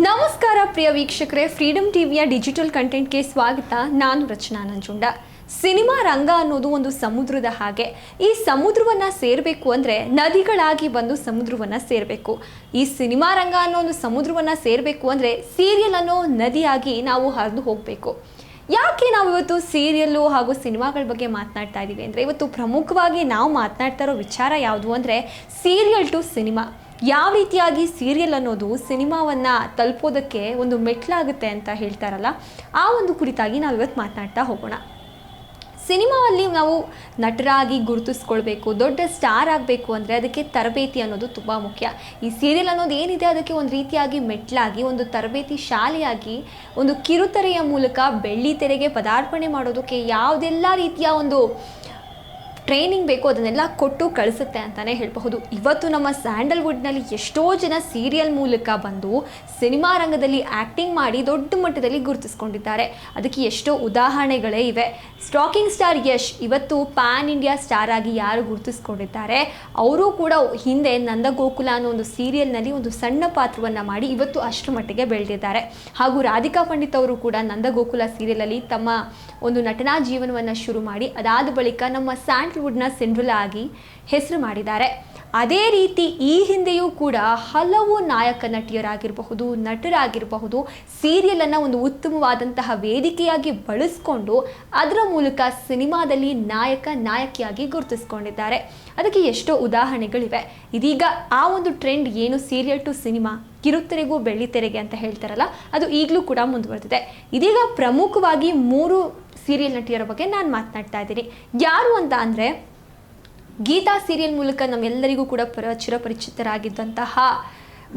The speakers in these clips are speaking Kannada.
ನಮಸ್ಕಾರ ಪ್ರಿಯ ವೀಕ್ಷಕರೇ, ಫ್ರೀಡಮ್ ಟಿವಿಯ ಡಿಜಿಟಲ್ ಕಂಟೆಂಟ್ಗೆ ಸ್ವಾಗತ. ನಾನು ರಚನಾ ನಂಜುಂಡ. ಸಿನಿಮಾ ರಂಗ ಅನ್ನೋದು ಒಂದು ಸಮುದ್ರದ ಹಾಗೆ. ಈ ಸಮುದ್ರವನ್ನು ಸೇರಬೇಕು ಅಂದರೆ ನದಿಗಳಾಗಿ ಬಂದು ಸಮುದ್ರವನ್ನು ಸೇರಬೇಕು. ಈ ಸಿನಿಮಾ ರಂಗ ಅನ್ನೋ ಒಂದು ಸಮುದ್ರವನ್ನು ಸೇರಬೇಕು ಅಂದರೆ ಸೀರಿಯಲ್ ಅನ್ನೋ ನದಿಯಾಗಿ ನಾವು ಹರಿದು ಹೋಗಬೇಕು. ಯಾಕೆ ನಾವು ಇವತ್ತು ಸೀರಿಯಲ್ಲು ಹಾಗೂ ಸಿನಿಮಾಗಳ ಬಗ್ಗೆ ಮಾತನಾಡ್ತಾ ಇದ್ದೀವಿ ಅಂದರೆ, ಇವತ್ತು ಪ್ರಮುಖವಾಗಿ ನಾವು ಮಾತನಾಡ್ತಾ ಇರೋ ವಿಚಾರ ಯಾವುದು ಅಂದರೆ ಸೀರಿಯಲ್ ಟು ಸಿನಿಮಾ. ಯಾವ ರೀತಿಯಾಗಿ ಸೀರಿಯಲ್ ಅನ್ನೋದು ಸಿನಿಮಾವನ್ನು ತಲುಪೋದಕ್ಕೆ ಒಂದು ಮೆಟ್ಲಾಗುತ್ತೆ ಅಂತ ಹೇಳ್ತಾರಲ್ಲ, ಆ ಒಂದು ಕುರಿತಾಗಿ ನಾವು ಇವತ್ತು ಮಾತನಾಡ್ತಾ ಹೋಗೋಣ. ಸಿನಿಮಾದಲ್ಲಿ ನಾವು ನಟರಾಗಿ ಗುರುತಿಸ್ಕೊಳ್ಬೇಕು, ದೊಡ್ಡ ಸ್ಟಾರ್ ಆಗಬೇಕು ಅಂದರೆ ಅದಕ್ಕೆ ತರಬೇತಿ ಅನ್ನೋದು ತುಂಬ ಮುಖ್ಯ. ಈ ಸೀರಿಯಲ್ ಅನ್ನೋದು ಏನಿದೆ ಅದಕ್ಕೆ ಒಂದು ರೀತಿಯಾಗಿ ಮೆಟ್ಲಾಗಿ, ಒಂದು ತರಬೇತಿ ಶಾಲೆಯಾಗಿ, ಒಂದು ಕಿರುತೆರೆಯ ಮೂಲಕ ಬೆಳ್ಳಿ ತೆರೆಗೆ ಪದಾರ್ಪಣೆ ಮಾಡೋದಕ್ಕೆ ಯಾವುದೆಲ್ಲ ರೀತಿಯ ಒಂದು ಟ್ರೈನಿಂಗ್ ಬೇಕು ಅದನ್ನೆಲ್ಲ ಕೊಟ್ಟು ಕಳಿಸುತ್ತೆ ಅಂತಲೇ ಹೇಳಬಹುದು. ಇವತ್ತು ನಮ್ಮ ಸ್ಯಾಂಡಲ್ವುಡ್ನಲ್ಲಿ ಎಷ್ಟೋ ಜನ ಸೀರಿಯಲ್ ಮೂಲಕ ಬಂದು ಸಿನಿಮಾ ರಂಗದಲ್ಲಿ ಆ್ಯಕ್ಟಿಂಗ್ ಮಾಡಿ ದೊಡ್ಡ ಮಟ್ಟದಲ್ಲಿ ಗುರುತಿಸ್ಕೊಂಡಿದ್ದಾರೆ. ಅದಕ್ಕೆ ಎಷ್ಟೋ ಉದಾಹರಣೆಗಳೇ ಇವೆ. ಸ್ಟಾಕಿಂಗ್ ಸ್ಟಾರ್ ಯಶ್ ಇವತ್ತು ಪ್ಯಾನ್ ಇಂಡಿಯಾ ಸ್ಟಾರ್ ಆಗಿ ಯಾರು ಗುರುತಿಸ್ಕೊಂಡಿದ್ದಾರೆ, ಅವರು ಕೂಡ ಹಿಂದೆ ನಂದಗೋಕುಲ ಅನ್ನೋ ಒಂದು ಸೀರಿಯಲ್ನಲ್ಲಿ ಒಂದು ಸಣ್ಣ ಪಾತ್ರವನ್ನು ಮಾಡಿ ಇವತ್ತು ಅಷ್ಟರ ಮಟ್ಟಿಗೆ ಬೆಳೆದಿದ್ದಾರೆ. ಹಾಗೂ ರಾಧಿಕಾ ಪಂಡಿತ್ ಅವರು ಕೂಡ ನಂದಗೋಕುಲ ಸೀರಿಯಲಲ್ಲಿ ತಮ್ಮ ಒಂದು ನಟನಾ ಜೀವನವನ್ನು ಶುರು ಮಾಡಿ ಅದಾದ ಬಳಿಕ ನಮ್ಮ ಸ್ಯಾಂಡಲ್ವುಡ್ನ ಸಿಂಡ್ರೆಲಾ ಆಗಿ ಹೆಸರು ಮಾಡಿದ್ದಾರೆ. ಅದೇ ರೀತಿ ಈ ಹಿಂದೆಯೂ ಕೂಡ ಹಲವು ನಾಯಕ ನಟಿಯರಾಗಿರಬಹುದು, ನಟರಾಗಿರಬಹುದು, ಸೀರಿಯಲನ್ನು ಒಂದು ಉತ್ತಮವಾದಂತಹ ವೇದಿಕೆಯಾಗಿ ಬಳಸ್ಕೊಂಡು ಅದರ ಮೂಲಕ ಸಿನಿಮಾದಲ್ಲಿ ನಾಯಕ ನಾಯಕಿಯಾಗಿ ಗುರುತಿಸ್ಕೊಂಡಿದ್ದಾರೆ. ಅದಕ್ಕೆ ಎಷ್ಟೋ ಉದಾಹರಣೆಗಳಿವೆ. ಇದೀಗ ಆ ಒಂದು ಟ್ರೆಂಡ್ ಏನು, ಸೀರಿಯಲ್ ಟು ಸಿನಿಮಾ, ಕಿರುತೆರೆಗೂ ಬೆಳ್ಳಿತೆರೆಗೆ ಅಂತ ಹೇಳ್ತಾರಲ್ಲ, ಅದು ಈಗಲೂ ಕೂಡ ಮುಂದುವರೆದಿದೆ. ಇದೀಗ ಪ್ರಮುಖವಾಗಿ 3 ಸೀರಿಯಲ್ ನಟಿಯರ ಬಗ್ಗೆ ನಾನು ಮಾತನಾಡ್ತಾ ಇದ್ದೀನಿ. ಯಾರು ಅಂತ ಅಂದರೆ, ಗೀತಾ ಸೀರಿಯಲ್ ಮೂಲಕ ನಮ್ಮೆಲ್ಲರಿಗೂ ಕೂಡ ಚಿರಪರಿಚಿತರಾಗಿದ್ದಂತಹ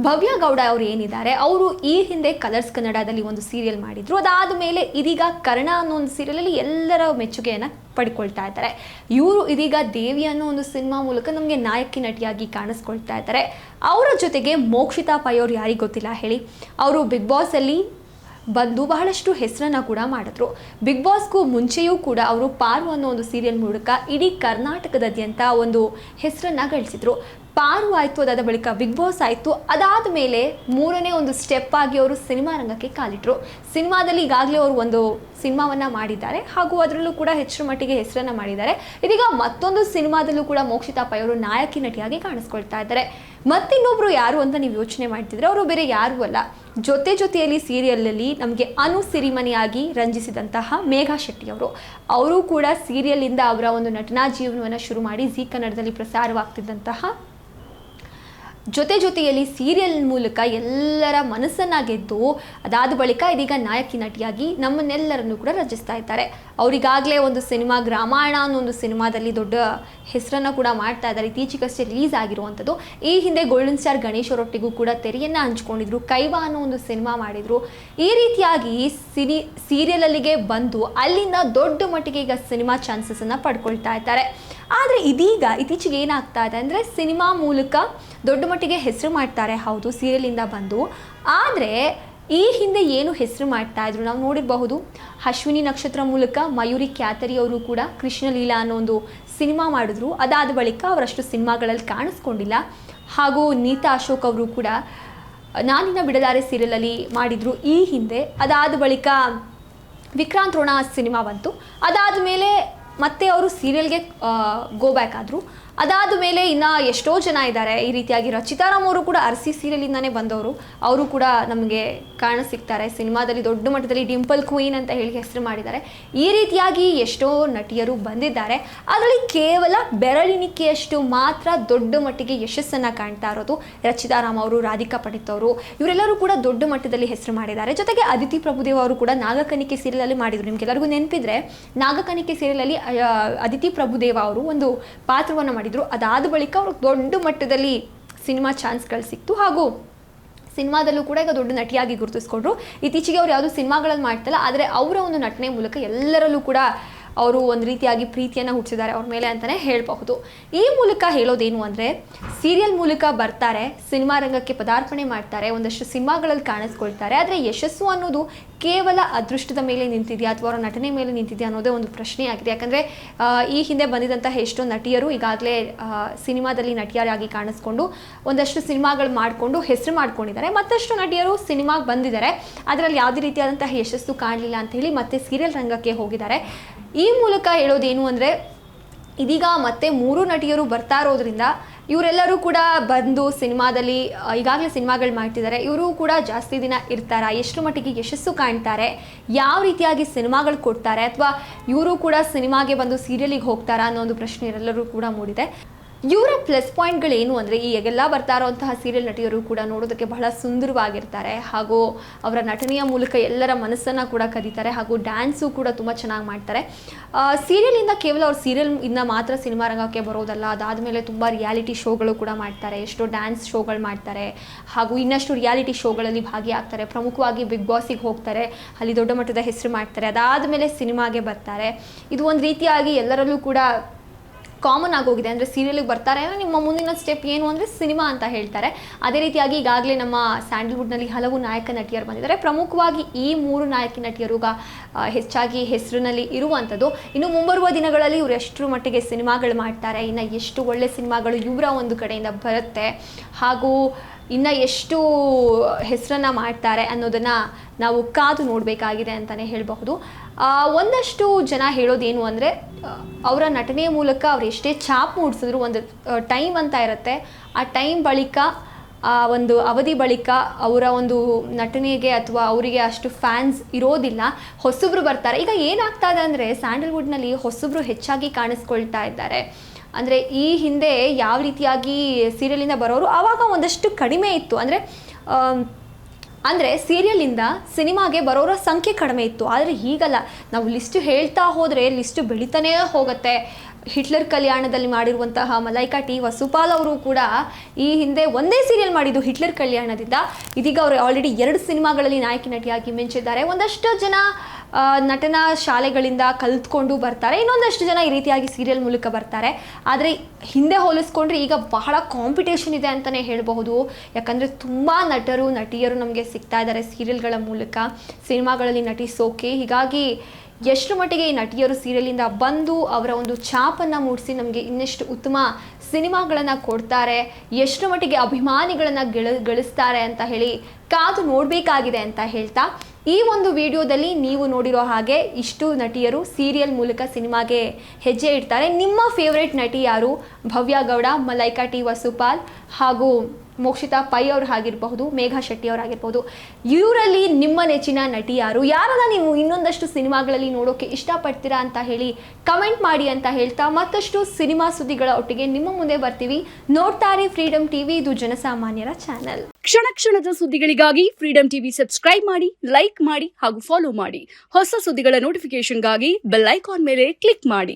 ಭವ್ಯ ಗೌಡ ಅವರು ಏನಿದ್ದಾರೆ, ಅವರು ಈ ಹಿಂದೆ ಕಲರ್ಸ್ ಕನ್ನಡದಲ್ಲಿ ಒಂದು ಸೀರಿಯಲ್ ಮಾಡಿದ್ರು. ಅದಾದ ಮೇಲೆ ಇದೀಗ ಕರ್ಣ ಅನ್ನೋ ಒಂದು ಸೀರಿಯಲಲ್ಲಿ ಎಲ್ಲರ ಮೆಚ್ಚುಗೆಯನ್ನು ಪಡ್ಕೊಳ್ತಾ ಇದ್ದಾರೆ. ಇವರು ಇದೀಗ ದೇವಿ ಅನ್ನೋ ಒಂದು ಸಿನಿಮಾ ಮೂಲಕ ನಮಗೆ ನಾಯಕಿ ನಟಿಯಾಗಿ ಕಾಣಿಸ್ಕೊಳ್ತಾ ಇದ್ದಾರೆ. ಅವರ ಜೊತೆಗೆ ಮೋಕ್ಷಿತಾ ಪೈ ಅವರು ಯಾರಿಗೆ ಗೊತ್ತಿಲ್ಲ ಹೇಳಿ, ಅವರು ಬಿಗ್ ಬಾಸಲ್ಲಿ ಬಂದು ಬಹಳಷ್ಟು ಹೆಸರನ್ನು ಕೂಡ ಮಾಡಿದ್ರು. ಬಿಗ್ ಬಾಸ್ಗೂ ಮುಂಚೆಯೂ ಕೂಡ ಅವರು ಪಾರು ಅನ್ನೋ ಒಂದು ಸೀರಿಯಲ್ ಮೂಲಕ ಇಡೀ ಕರ್ನಾಟಕದಾದ್ಯಂತ ಒಂದು ಹೆಸರನ್ನು ಗಳಿಸಿದ್ರು. ಪಾರು ಆಯಿತು, ಅದಾದ ಬಳಿಕ ಬಿಗ್ ಬಾಸ್ ಆಯಿತು. ಅದಾದ ಮೇಲೆ 3ನೇ ಒಂದು ಸ್ಟೆಪ್ ಆಗಿ ಅವರು ಸಿನಿಮಾ ರಂಗಕ್ಕೆ ಕಾಲಿಟ್ಟರು. ಸಿನಿಮಾದಲ್ಲಿ ಈಗಾಗಲೇ ಅವರು ಒಂದು ಸಿನಿಮಾವನ್ನು ಮಾಡಿದ್ದಾರೆ ಹಾಗೂ ಅದರಲ್ಲೂ ಕೂಡ ಹೆಚ್ಚು ಮಟ್ಟಿಗೆ ಹೆಸರನ್ನು ಮಾಡಿದ್ದಾರೆ. ಇದೀಗ ಮತ್ತೊಂದು ಸಿನಿಮಾದಲ್ಲೂ ಕೂಡ ಮೋಕ್ಷಿತಾ ಪೈ ಅವರು ನಾಯಕಿ ನಟಿಯಾಗಿ ಕಾಣಿಸ್ಕೊಳ್ತಾ ಇದ್ದಾರೆ. ಮತ್ತಿನ್ನೊಬ್ಬರು ಯಾರು ಅಂತ ನೀವು ಯೋಚನೆ ಮಾಡ್ತಿದ್ರೆ, ಅವರು ಬೇರೆ ಯಾರೂ ಅಲ್ಲ, ಜೊತೆಯಲ್ಲಿ ಸೀರಿಯಲಲ್ಲಿ ನಮಗೆ ಅನು ಸಿರಿಮನಿಯಾಗಿ ರಂಜಿಸಿದಂತಹ ಮೇಘಾ ಶೆಟ್ಟಿ ಅವರು. ಅವರು ಕೂಡ ಸೀರಿಯಲಿಂದ ಅವರ ಒಂದು ನಟನಾ ಜೀವನವನ್ನು ಶುರು ಮಾಡಿ ಜೀ ಕನ್ನಡದಲ್ಲಿ ಪ್ರಸಾರವಾಗ್ತಿದ್ದಂತಹ ಜೊತೆಯಲ್ಲಿ ಸೀರಿಯಲ್ ಮೂಲಕ ಎಲ್ಲರ ಮನಸ್ಸನ್ನು ಗೆದ್ದು ಅದಾದ ಬಳಿಕ ಇದೀಗ ನಾಯಕಿ ನಟಿಯಾಗಿ ನಮ್ಮನ್ನೆಲ್ಲರನ್ನು ಕೂಡ ರಂಜಿಸ್ತಾ ಇದ್ದಾರೆ. ಅವರಿಗಾಗಲೇ ಒಂದು ಸಿನಿಮಾ ಗ್ರಾಮಾಯಣ ಅನ್ನೋ ಒಂದು ಸಿನಿಮಾದಲ್ಲಿ ದೊಡ್ಡ ಹೆಸರನ್ನು ಕೂಡ ಮಾಡ್ತಾ ಇದ್ದಾರೆ. ಇತ್ತೀಚೆಗಷ್ಟೇ ರಿಲೀಸ್ ಆಗಿರುವಂಥದ್ದು. ಈ ಹಿಂದೆ ಗೋಲ್ಡನ್ ಸ್ಟಾರ್ ಗಣೇಶ್ ಅವರೊಟ್ಟಿಗೂ ಕೂಡ ತೆರೆಯನ್ನು ಹಂಚ್ಕೊಂಡಿದ್ರು, ಕೈವಾ ಅನ್ನೋ ಒಂದು ಸಿನಿಮಾ ಮಾಡಿದರು. ಈ ರೀತಿಯಾಗಿ ಸೀರಿಯಲಲ್ಲಿಗೆ ಬಂದು ಅಲ್ಲಿಂದ ದೊಡ್ಡ ಮಟ್ಟಿಗೆ ಈಗ ಸಿನಿಮಾ ಚಾನ್ಸಸನ್ನು ಪಡ್ಕೊಳ್ತಾ ಇದ್ದಾರೆ. ಆದರೆ ಇತ್ತೀಚೆಗೆ ಏನಾಗ್ತಾ ಇದೆ ಅಂದರೆ, ಸಿನಿಮಾ ಮೂಲಕ ದೊಡ್ಡ ಮಟ್ಟಿಗೆ ಹೆಸರು ಮಾಡ್ತಾರೆ, ಹೌದು, ಸೀರಿಯಲಿಂದ ಬಂದು. ಆದರೆ ಈ ಹಿಂದೆ ಏನು ಹೆಸರು ಮಾಡ್ತಾ ಇದ್ರು ನಾವು ನೋಡಿರಬಹುದು. ಅಶ್ವಿನಿ ನಕ್ಷತ್ರ ಮೂಲಕ ಮಯೂರಿ ಕ್ಯಾತರಿ ಅವರು ಕೂಡ ಕೃಷ್ಣಲೀಲಾ ಅನ್ನೋ ಒಂದು ಸಿನಿಮಾ ಮಾಡಿದ್ರು. ಅದಾದ ಬಳಿಕ ಅವರಷ್ಟು ಸಿನಿಮಾಗಳಲ್ಲಿ ಕಾಣಿಸ್ಕೊಂಡಿಲ್ಲ. ಹಾಗೂ ನೀತಾ ಅಶೋಕ್ ಅವರು ಕೂಡ ನಾನಿನ ಬಿಡಲಾರೆ ಸೀರಿಯಲಲ್ಲಿ ಮಾಡಿದರು ಈ ಹಿಂದೆ. ಅದಾದ ಬಳಿಕ ವಿಕ್ರಾಂತ್ ರೋಣ ಸಿನಿಮಾ ಬಂತು. ಅದಾದ ಮೇಲೆ ಮತ್ತೆ ಅವರು ಸೀರಿಯಲ್ಗೆ ಗೋ ಬ್ಯಾಕ್ ಆದರು. ಅದಾದ ಮೇಲೆ ಇನ್ನು ಎಷ್ಟೋ ಜನ ಇದ್ದಾರೆ. ಈ ರೀತಿಯಾಗಿ ರಚಿತಾರಾಮ್ ಅವರು ಕೂಡ ಅರಸಿ ಸೀರಿಯಲಿಂದನೇ ಬಂದವರು. ಅವರು ಕೂಡ ನಮಗೆ ಕಾಣಸಿಗ್ತಾರೆ ಸಿನಿಮಾದಲ್ಲಿ ದೊಡ್ಡ ಮಟ್ಟದಲ್ಲಿ. ಡಿಂಪಲ್ ಕ್ವೀನ್ ಅಂತ ಹೇಳಿ ಹೆಸರು ಮಾಡಿದ್ದಾರೆ. ಈ ರೀತಿಯಾಗಿ ಎಷ್ಟೋ ನಟಿಯರು ಬಂದಿದ್ದಾರೆ. ಅದರಲ್ಲಿ ಕೇವಲ ಬೆರಳಿಣಿಕೆಯಷ್ಟು ಮಾತ್ರ ದೊಡ್ಡ ಮಟ್ಟಿಗೆ ಯಶಸ್ಸನ್ನು ಕಾಣ್ತಾ ಇರೋದು ರಚಿತಾರಾಮ್ ಅವರು, ರಾಧಿಕಾ ಪಂಡಿತ್ ಅವರು. ಇವರೆಲ್ಲರೂ ಕೂಡ ದೊಡ್ಡ ಮಟ್ಟದಲ್ಲಿ ಹೆಸರು ಮಾಡಿದ್ದಾರೆ. ಜೊತೆಗೆ ಅದಿತಿ ಪ್ರಭುದೇವ ಅವರು ಕೂಡ ನಾಗಕನಿಕೆ ಸೀರಿಯಲಲ್ಲಿ ಮಾಡಿದರು. ನಿಮಗೆಲ್ಲರಿಗೂ ನೆನಪಿದ್ರೆ, ನಾಗಕನಿಕೆ ಸೀರಿಯಲಲ್ಲಿ ಅದಿತಿ ಪ್ರಭುದೇವ ಅವರು ಒಂದು ಪಾತ್ರವನ್ನು ಮಾಡಿದರು. ಅದಾದ ಬಳಿಕ ಅವರು ದೊಡ್ಡ ಮಟ್ಟದಲ್ಲಿ ಸಿನಿಮಾ ಚಾನ್ಸ್ಗಳು ಸಿಕ್ತು. ಹಾಗೂ ಸಿನಿಮಾದಲ್ಲೂ ಕೂಡ ಈಗ ದೊಡ್ಡ ನಟಿಯಾಗಿ ಗುರುತಿಸ್ಕೊಂಡ್ರು. ಇತ್ತೀಚೆಗೆ ಅವ್ರು ಯಾವುದೂ ಸಿನಿಮಾಗಳನ್ನು ಮಾಡ್ತಿಲ್ಲ, ಆದರೆ ಅವರ ಒಂದು ನಟನೆ ಮೂಲಕ ಎಲ್ಲರಲ್ಲೂ ಕೂಡ ಅವರು ಒಂದು ರೀತಿಯಾಗಿ ಪ್ರೀತಿಯನ್ನು ಹುಟ್ಟಿಸಿದ್ದಾರೆ ಅವ್ರ ಮೇಲೆ ಅಂತಲೇ ಹೇಳಬಹುದು. ಈ ಮೂಲಕ ಹೇಳೋದೇನು ಅಂದರೆ, ಸೀರಿಯಲ್ ಮೂಲಕ ಬರ್ತಾರೆ, ಸಿನಿಮಾ ರಂಗಕ್ಕೆ ಪದಾರ್ಪಣೆ ಮಾಡ್ತಾರೆ, ಒಂದಷ್ಟು ಸಿನಿಮಾಗಳಲ್ಲಿ ಕಾಣಿಸ್ಕೊಳ್ತಾರೆ. ಆದರೆ ಯಶಸ್ಸು ಅನ್ನೋದು ಕೇವಲ ಅದೃಷ್ಟದ ಮೇಲೆ ನಿಂತಿದೆಯಾ ಅಥವಾ ಅವರ ನಟನೆ ಮೇಲೆ ನಿಂತಿದೆಯಾ ಅನ್ನೋದೇ ಒಂದು ಪ್ರಶ್ನೆಯಾಗಿದೆ. ಯಾಕಂದರೆ ಈ ಹಿಂದೆ ಬಂದಿದ್ದಂತಹ ಎಷ್ಟೋ ನಟಿಯರು ಈಗಾಗಲೇ ಸಿನಿಮಾದಲ್ಲಿ ನಟಿಯರಾಗಿ ಕಾಣಿಸ್ಕೊಂಡು ಒಂದಷ್ಟು ಸಿನಿಮಾಗಳು ಮಾಡಿಕೊಂಡು ಹೆಸರು ಮಾಡ್ಕೊಂಡಿದ್ದಾರೆ. ಮತ್ತಷ್ಟು ನಟಿಯರು ಸಿನಿಮಾಗೆ ಬಂದಿದ್ದಾರೆ, ಅದರಲ್ಲಿ ಯಾವುದೇ ರೀತಿಯಾದಂತಹ ಯಶಸ್ಸು ಕಾಣಲಿಲ್ಲ ಅಂತ ಹೇಳಿ ಮತ್ತೆ ಸೀರಿಯಲ್ ರಂಗಕ್ಕೆ ಹೋಗಿದ್ದಾರೆ. ಈ ಮೂಲಕ ಹೇಳೋದೇನು ಅಂದರೆ, ಇದೀಗ ಮತ್ತೆ 3 ನಟಿಯರು ಬರ್ತಾ ಇರೋದ್ರಿಂದ ಇವರೆಲ್ಲರೂ ಕೂಡ ಬಂದು ಸಿನಿಮಾದಲ್ಲಿ ಈಗಾಗಲೇ ಸಿನಿಮಾಗಳು ಮಾಡ್ತಿದ್ದಾರೆ. ಇವರು ಕೂಡ ಜಾಸ್ತಿ ದಿನ ಇರ್ತಾರಾ, ಎಷ್ಟು ಮಟ್ಟಿಗೆ ಯಶಸ್ಸು ಕಾಣ್ತಾರೆ, ಯಾವ ರೀತಿಯಾಗಿ ಸಿನಿಮಾಗಳು ಕೊಡ್ತಾರೆ, ಅಥವಾ ಇವರು ಕೂಡ ಸಿನಿಮಾಗೆ ಬಂದು ಸೀರಿಯಲಿಗೆ ಹೋಗ್ತಾರಾ ಅನ್ನೋ ಒಂದು ಪ್ರಶ್ನೆ ಎಲ್ಲರೂ ಕೂಡ ಮೂಡಿದೆ. ಇವರ ಪ್ಲಸ್ ಪಾಯಿಂಟ್ಗಳೇನು ಅಂದರೆ, ಈ ಎಲ್ಲ ಬರ್ತಾ ಇರೋಂತಹ ಸೀರಿಯಲ್ ನಟಿಯರು ಕೂಡ ನೋಡೋದಕ್ಕೆ ಬಹಳ ಸುಂದರವಾಗಿರ್ತಾರೆ, ಹಾಗೂ ಅವರ ನಟನೆಯ ಮೂಲಕ ಎಲ್ಲರ ಮನಸ್ಸನ್ನು ಕೂಡ ಕದೀತಾರೆ, ಹಾಗೂ ಡ್ಯಾನ್ಸು ಕೂಡ ತುಂಬ ಚೆನ್ನಾಗಿ ಮಾಡ್ತಾರೆ. ಸೀರಿಯಲಿಂದ ಕೇವಲ ಅವ್ರು ಸೀರಿಯಲ್ ಮಾತ್ರ ಸಿನಿಮಾ ರಂಗಕ್ಕೆ ಬರೋದಲ್ಲ, ಅದಾದಮೇಲೆ ತುಂಬ ರಿಯಾಲಿಟಿ ಶೋಗಳು ಕೂಡ ಮಾಡ್ತಾರೆ, ಎಷ್ಟೋ ಡ್ಯಾನ್ಸ್ ಶೋಗಳು ಮಾಡ್ತಾರೆ, ಹಾಗೂ ಇನ್ನಷ್ಟು ರಿಯಾಲಿಟಿ ಶೋಗಳಲ್ಲಿ ಭಾಗಿಯಾಗ್ತಾರೆ. ಪ್ರಮುಖವಾಗಿ ಬಿಗ್ ಬಾಸಿಗೆ ಹೋಗ್ತಾರೆ, ಅಲ್ಲಿ ದೊಡ್ಡ ಮಟ್ಟದ ಹೆಸರು ಮಾಡ್ತಾರೆ, ಅದಾದಮೇಲೆ ಸಿನಿಮಾಗೆ ಬರ್ತಾರೆ. ಇದು ಒಂದು ರೀತಿಯಾಗಿ ಎಲ್ಲರಲ್ಲೂ ಕೂಡ ಕಾಮನ್ ಆಗೋಗಿದೆ. ಅಂದರೆ ಸೀರಿಯಲಿಗೆ ಬರ್ತಾರೆ ಅಂದರೆ ನಿಮ್ಮ ಮುಂದಿನ ಸ್ಟೆಪ್ ಏನು ಅಂದರೆ ಸಿನಿಮಾ ಅಂತ ಹೇಳ್ತಾರೆ. ಅದೇ ರೀತಿಯಾಗಿ ಈಗಾಗಲೇ ನಮ್ಮ ಸ್ಯಾಂಡಲ್ವುಡ್ನಲ್ಲಿ ಹಲವು ನಾಯಕ ನಟಿಯರು ಬಂದಿದ್ದಾರೆ. ಪ್ರಮುಖವಾಗಿ ಈ 3 ನಾಯಕಿ ನಟಿಯರು ಹೆಚ್ಚಾಗಿ ಹೆಸರಿನಲ್ಲಿ ಇರುವಂಥದ್ದು. ಇನ್ನು ಮುಂಬರುವ ದಿನಗಳಲ್ಲಿ ಇವರು ಎಷ್ಟರ ಮಟ್ಟಿಗೆ ಸಿನಿಮಾಗಳು ಮಾಡ್ತಾರೆ, ಇನ್ನು ಎಷ್ಟು ಒಳ್ಳೆ ಸಿನಿಮಾಗಳು ಇವರ ಒಂದು ಕಡೆಯಿಂದ ಬರುತ್ತೆ, ಹಾಗೂ ಇನ್ನು ಎಷ್ಟು ಹೆಸರನ್ನು ಮಾಡ್ತಾರೆ ಅನ್ನೋದನ್ನು ನಾವು ಕಾದು ನೋಡಬೇಕಾಗಿದೆ ಅಂತಲೇ ಹೇಳಬಹುದು. ಒಂದಷ್ಟು ಜನ ಹೇಳೋದೇನು ಅಂದರೆ, ಅವರ ನಟನೆಯ ಮೂಲಕ ಅವ್ರು ಎಷ್ಟೇ ಛಾಪ್ ಮೂಡಿಸಿದ್ರು ಒಂದು ಟೈಮ್ ಅಂತ ಇರುತ್ತೆ, ಆ ಟೈಮ್ ಬಳಿಕ ಒಂದು ಅವಧಿ ಬಳಿಕ ಅವರ ಒಂದು ನಟನೆಗೆ ಅಥವಾ ಅವರಿಗೆ ಅಷ್ಟು ಫ್ಯಾನ್ಸ್ ಇರೋದಿಲ್ಲ, ಹೊಸಬ್ರು ಬರ್ತಾರೆ. ಈಗ ಏನಾಗ್ತಾ ಇದೆ ಅಂದರೆ, ಸ್ಯಾಂಡಲ್ವುಡ್ನಲ್ಲಿ ಹೊಸಬ್ರು ಹೆಚ್ಚಾಗಿ ಕಾಣಿಸ್ಕೊಳ್ತಾ ಇದ್ದಾರೆ. ಅಂದರೆ ಈ ಹಿಂದೆ ಯಾವ ರೀತಿಯಾಗಿ ಸೀರಿಯಲಿಂದ ಬರೋರು ಆವಾಗ ಒಂದಷ್ಟು ಕಡಿಮೆ ಇತ್ತು. ಅಂದರೆ ಸೀರಿಯಲಿಂದ ಸಿನಿಮಾಗೆ ಬರೋರ ಸಂಖ್ಯೆ ಕಡಿಮೆ ಇತ್ತು. ಆದರೆ ಈಗಲ್ಲ, ನಾವು ಲಿಸ್ಟು ಹೇಳ್ತಾ ಹೋದರೆ ಲಿಸ್ಟು ಬೆಳೀತಾನೇ ಹೋಗುತ್ತೆ. ಹಿಟ್ಲರ್ ಕಲ್ಯಾಣದಲ್ಲಿ ಮಾಡಿರುವಂತಹ ಮಲೈಕಾ ಟಿ ವಸುಪಾಲ್ ಅವರು ಕೂಡ ಈ ಹಿಂದೆ ಒಂದೇ ಸೀರಿಯಲ್ ಮಾಡಿದ್ದು ಹಿಟ್ಲರ್ ಕಲ್ಯಾಣದಿಂದ. ಇದೀಗ ಅವರು ಆಲ್ರೆಡಿ 2 ಸಿನಿಮಾಗಳಲ್ಲಿ ನಾಯಕಿ ನಟಿಯಾಗಿ ಮಿಂಚಿದ್ದಾರೆ. ಒಂದಷ್ಟು ಜನ ನಟನಾ ಶಾಲೆಗಳಿಂದ ಕಲಿತ್ಕೊಂಡು ಬರ್ತಾರೆ, ಇನ್ನೊಂದಷ್ಟು ಜನ ಈ ರೀತಿಯಾಗಿ ಸೀರಿಯಲ್ ಮೂಲಕ ಬರ್ತಾರೆ. ಆದರೆ ಹಿಂದೆ ಹೋಲಿಸ್ಕೊಂಡ್ರೆ ಈಗ ಬಹಳ ಕಾಂಪಿಟೇಷನ್ ಇದೆ ಅಂತಲೇ ಹೇಳಬಹುದು. ಯಾಕಂದರೆ ತುಂಬ ನಟರು ನಟಿಯರು ನಮಗೆ ಸಿಗ್ತಾ ಇದ್ದಾರೆ ಸೀರಿಯಲ್ಗಳ ಮೂಲಕ ಸಿನಿಮಾಗಳಲ್ಲಿ ನಟಿಸೋಕೆ. ಹೀಗಾಗಿ ಎಷ್ಟು ಮಟ್ಟಿಗೆ ಈ ನಟಿಯರು ಸೀರಿಯಲಿಂದ ಬಂದು ಅವರ ಒಂದು ಛಾಪನ್ನು ಮೂಡಿಸಿ ನಮಗೆ ಇನ್ನಷ್ಟು ಉತ್ತಮ ಸಿನಿಮಾಗಳನ್ನು ಕೊಡ್ತಾರೆ, ಎಷ್ಟು ಮಟ್ಟಿಗೆ ಅಭಿಮಾನಿಗಳನ್ನು ಗಳಿಸ್ತಾರೆ ಅಂತ ಹೇಳಿ ಕಾದು ನೋಡಬೇಕಾಗಿದೆ ಅಂತ ಹೇಳ್ತಾ, ಈ ಒಂದು ವಿಡಿಯೋದಲ್ಲಿ ನೀವು ನೋಡಿರೋ ಹಾಗೆ ಇಷ್ಟು ನಟಿಯರು ಸೀರಿಯಲ್ ಮೂಲಕ ಸಿನಿಮಾಗೆ ಹೆಜ್ಜೆ ಇಡ್ತಾರೆ. ನಿಮ್ಮ ಫೇವ್ರೆಟ್ ನಟಿ ಯಾರು? ಭವ್ಯ ಗೌಡ, ಮಲೈಕಾ ಟಿ ವಸುಪಾಲ್, ಹಾಗೂ ಮೋಕ್ಷಿತಾ ಪೈ ಅವ್ರು ಆಗಿರಬಹುದು, ಮೇಘಾ ಶೆಟ್ಟಿ ಅವರಾಗಿರ್ಬೋದು. ಇವರಲ್ಲಿ ನಿಮ್ಮ ನೆಚ್ಚಿನ ನಟಿ ಯಾರು? ಯಾರನ್ನ ನೀವು ಇನ್ನೊಂದಷ್ಟು ಸಿನಿಮಾಗಳಲ್ಲಿ ನೋಡೋಕೆ ಇಷ್ಟಪಡ್ತೀರಾ ಅಂತ ಹೇಳಿ ಕಮೆಂಟ್ ಮಾಡಿ ಅಂತ ಹೇಳ್ತಾ, ಮತ್ತಷ್ಟು ಸಿನಿಮಾ ಸುದ್ದಿಗಳ ಒಟ್ಟಿಗೆ ನಿಮ್ಮ ಮುಂದೆ ಬರ್ತೀವಿ. ನೋಡ್ತಾರೆ ಫ್ರೀಡಮ್ ಟಿವಿ, ಇದು ಜನಸಾಮಾನ್ಯರ ಚಾನೆಲ್. ಕ್ಷಣ ಕ್ಷಣದ ಸುದ್ದಿಗಳಿಗಾಗಿ ಫ್ರೀಡಮ್ ಟಿವಿ ಸಬ್ಸ್ಕ್ರೈಬ್ ಮಾಡಿ, ಲೈಕ್ ಮಾಡಿ ಹಾಗೂ ಫಾಲೋ ಮಾಡಿ. ಹೊಸ ಸುದ್ದಿಗಳ ನೋಟಿಫಿಕೇಶನ್ಗಾಗಿ ಬೆಲ್ ಐಕಾನ್ ಮೇಲೆ ಕ್ಲಿಕ್ ಮಾಡಿ.